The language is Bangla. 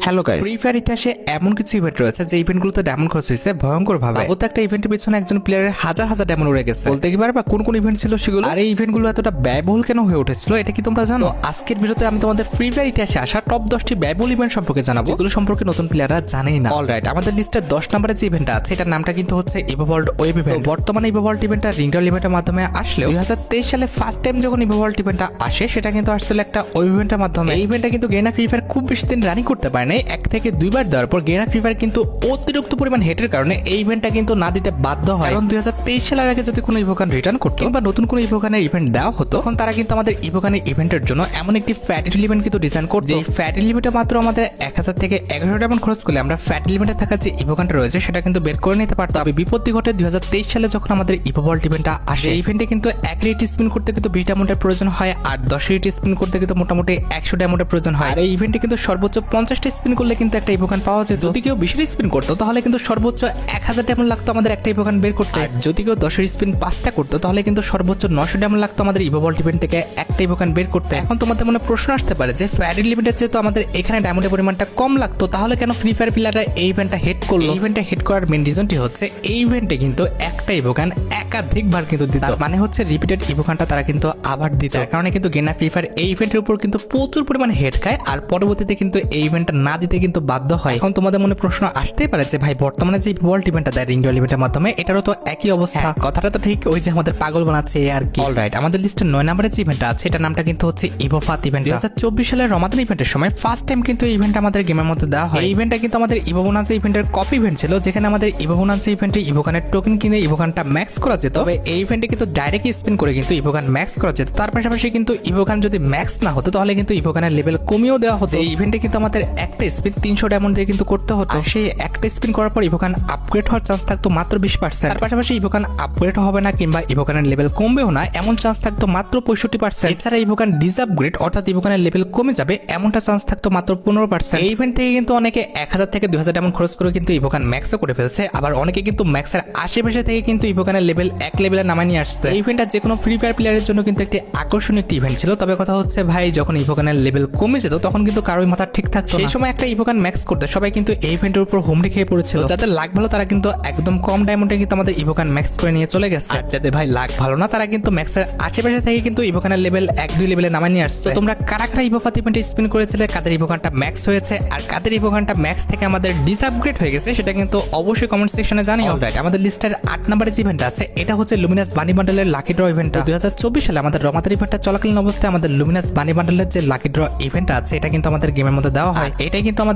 হ্যালো গাইস, ফ্রি ফায়ার ইতিহাসে এমন কিছু ইভেন্ট রয়েছে যে ইভেন্টগুলোতে ডায়মন্ড খরচ হয়েছে ভয়ঙ্কর ভাবে। প্রত্যেকটা ইভেন্টের পিছনে একজন প্লেয়ারের হাজার হাজার ডায়মন্ড উড়ে গেছে। বলতে কি পারবা কোন কোন ইভেন্ট ছিল সেগুলো, আর এই ইভেন্টগুলো এতটা ব্যয়বহুল কেন হয়ে উঠেছিল এটা কি তোমরা জানো? আজকের ভিডিওতে আমি তোমাদের ফ্রি ফায়ার ইতিহাসে আসা টপ 10টি ব্যয়বহুল ইভেন্ট সম্পর্কে জানাবো, যেগুলো সম্পর্কে নতুন প্লেয়াররা জানেই না। অলরাইট, আমাদের লিস্টে 10 নম্বরে যে ইভেন্টটা আছে এটার নামটা কিন্তু হচ্ছে ইভোভল্ট ওয়েব ইভেন্ট। বর্তমানে ইভোভল্ট ইভেন্টটা রিংডল ইভেন্টের মাধ্যমে আসলেও 2023 সালে ফার্স্ট টাইম যখন ইভোভল্ট ইভেন্টটা আসে সেটা কিন্তু আসলে একটা ওয়েব ইভেন্টের মাধ্যমে। এই ইভেন্টটা কিন্তু গেনা ফ্রি ফায়ার খুব বেশি দিন রানিং করতে পারে নাই, 1 থেকে 2 বার দেওয়ার পর গেনা ফ্রি ফায়ার কিন্তু অতিরিক্ত পরিমাণ হেটের কারণে এই ইভেন্টটা কিন্তু না দিতে বাধ্য হয়। কারণ 2023 সালের আগে যদি কোনো ইভোকান রিটার্ন করতো বা নতুন কোনো ইভোকানের ইভেন্ট দেওয়া হতো, তখন তারা কিন্তু আমাদের ইভোকানের ইভেন্টের জন্য এমন একটি ফ্যাটি লিমিট কিন্তু ডিজাইন করতো, যে ফ্যাটি লিমিটে মাত্র আমাদের 1000 থেকে 1100 ডায়মন্ড খরচ করলে আমরা ফ্যাটি লিমিটে থাকা যে ইভোকানটা রয়েছে সেটা কিন্তু বের করে নিতে পারতো। তবে বিপত্তি ঘটে 2023 সালে যখন আমাদের ইভোভল্ট ইভেন্টটা আসে। এই ইভেন্টে কিন্তু 1 রেট স্পিন করতে কিন্তু 20 ডায়মন্ডের প্রয়োজন হয়, আর 10 রেট স্পিন করতে কিন্তু মোটামুটি 100 ডায়মন্ডের প্রয়োজন হয়। আর এই ইভেন্টে কিন্তু সর্বোচ্চ 50টা স্পিন করলে কিন্তু একটা ইভোকান পাওয়া যায়। যদি কেউ 20 স্পিন করতো তাহলে কিন্তু সর্বোচ্চ 1000 ডায়মন্ড লাগতো আমাদের একটা ইভোকান বের করতে। আর যদি কেউ 10 স্পিন 5টা করতো তাহলে কিন্তু সর্বোচ্চ 900 ডায়মন্ড লাগতো আমাদের ইভোভল্ট ইভেন্ট থেকে একটা ইভোকান বের করতে। এখন তোমাদের মনে প্রশ্ন আসতে পারে যে ফ্যাটি লিমিটের চেয়ে তো আমাদের এখানে ডায়মন্ডের পরিমাণটা কম লাগতো, তাহলে কেন ফ্রি ফায়ার প্লেয়াররা এই ইভেন্টটা হেড করলো? এই ইভেন্টটা হেড করার মেইন রিজনটি হচ্ছে এই ইভেন্টে কিন্তু একটা ইভোকান একাধিকবার কিন্তু দিত, মানে হচ্ছে রিপিটেড ইভোকানটা তারা কিন্তু আবার দিত। যার কারণে কিন্তু গেনা ফ্রি ফায়ার এই ইভেন্টের উপর কিন্তু প্রচুর পরিমাণ হেড খায়, আর পরবর্তীতে কিন্তু এই ইভেন্টটা না দিতে কিন্তু বাধ্য হয়। এখন তোমাদের মনে প্রশ্ন আসতেই পারে যে ভাই বর্তমানে যে ওয়ার্ল্ড ইভেন্টটা দেয় রিংডল ইভেন্টের মাধ্যমে এটারও তো একই অবস্থা। কথাটা তো ঠিক, ওই যে আমাদের পাগল বানাচ্ছে আর কি। অলরাইট, আমাদের লিস্টে 9 নম্বরে যে ইভেন্টটা আছে এটার নামটা কিন্তু হচ্ছে ইভোফাত ইভেন্ট। 2024 সালের রমাদান ইভেন্টের সময় ফার্স্ট টাইম কিন্তু এই ইভেন্ট আমাদের গেমের মধ্যে দেওয়া হয়। এই ইভেন্টটা কিন্তু আমাদের ইভোবোনাস ইভেন্টের কপি ইভেন্ট ছিল, যেখানে আমাদের ইভোবোনাস ইভেন্টে ইভোকানের টোকেন কিনে ইভোকানটা ম্যাক্স করা যেত। তবে এই ইভেন্টে কিন্তু ডাইরেক্ট স্পিন করে কিন্তু ইভোকান ম্যাক্স করা যেত। তার পাশাপাশি কিন্তু ইভোকান যদি ম্যাক্স না হতো তাহলে কিন্তু ইভোকানের লেভেল কমিয়েও দেওয়া হতো। এই ইভেন্টে কিন্তু আমাদের একটা স্পিন 300 ডায়মন্ড দিয়ে কিন্তু করতে হতো। সেই একটা স্পিন করার পর ইভোকান আপগ্রেড হওয়ার চান্স থাকতো মাত্র 20%। তার পাশাপাশি ইভোকান আপগ্রেড হবে না কিংবা ইভোকানের লেভেল কমবেও না এমন চান্স থাকতো মাত্র 65%। এছাড়া ইভোকান ডিসআপগ্রেড অর্থাৎ ইভোকানের লেভেল কমে যাবে এমনটা চান্স থাকতো মাত্র 15%। এই ইভেন্ট থেকে কিন্তু অনেকে 1000 থেকে 2000 ডায়মন্ড খরচ করে কিন্তু ইভোকান ম্যাক্সও করে ফেলছে, আবার অনেকে কিন্তু ম্যাক্সের আশেপাশে থেকে কিন্তু ইভোকানের লেভেল 1 লেভেলে নামায় নিয়ে আসছে। এই ইভেন্টটা যে কোনো ফ্রি ফায়ার প্লেয়ারের জন্য কিন্তু একটি আকর্ষণীয় একটি ইভেন্ট ছিল। তবে কথা হচ্ছে ভাই যখন ইভোকানের লেভেল কমে যেত তখন কিন্তু কারোই মাথা ঠিক থাকতো না। সেই সময় একটা ইভোকান ম্যাক্স করতে সবাই কিন্তু এই ইভেন্টের উপর হুমড়ি খেয়ে পড়েছিল। যাদের লাক ভালো তারা কিন্তু একদম কম ডায়মন্ডে কিন্তু আমাদের ইভোকান ম্যাক্স করে নিয়ে চলে গেছে, আর যাদের ভাই লাক ভালো না তারা কিন্তু ম্যাক্সের আশেপাশে থেকে কিন্তু ইভোকানের লেভেল 1-2 লেভেলে নামায় নিয়ে আসছে। তোমরা কারা কারা ইভোফাত ইভেন্টে স্পিন করেছিলে, কাদের ইভোকানটা ম্যাক্স হয়েছে আর কাদের ইভোকানটা ম্যাক্স থেকে আমাদের ডিসআপগ্রেড হয়ে গেছে সেটা কিন্তু অবশ্যই কমেন্ট সেকশনে জানিও। অলরাইট, আমাদের লিস্টের 8 নম্বরে যে ইভেন্ট আছে এটা হচ্ছে লুমিনাস বানি বান্ডেলের লাকি ড্র ইভেন্ট। 2024 সালে আমাদের রমাদান ইভেন্টটা চলাকালীন অবস্থায় আমাদের লুমিনাস বানি বান্ডেলের যে লাকি ড্র ইভেন্ট আছে এটা কিন্তু আমাদের গেমের মধ্যে দেওয়া হয়। এটাই কিন্তু আমাদের